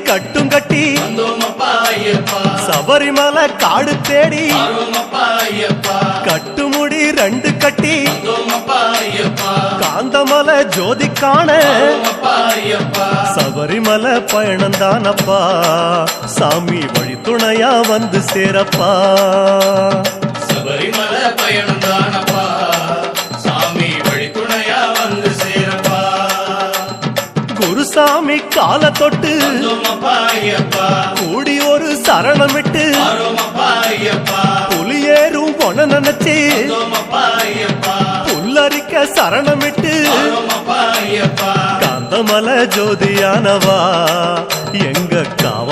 கட்டும் கட்டி சபரிமலை காடு தேடி கட்டுமுடி 2 கட்டி காந்தமலை ஜோதி காண சபரிமலை பயணந்தானப்பா சாமி வழி துணையா வந்து சேரப்பா சபரிமலை பயணந்தானப்பா சாமி வழி துணையா வந்து சேரப்பா குருசாமி கால தொட்டு கூடி ஒரு சரணமிட்டு புலியேறும் பொன நினைச்சு புல்லரிக்க சரணமிட்டு காந்தமலை ஜோதியானவா எங்க காவ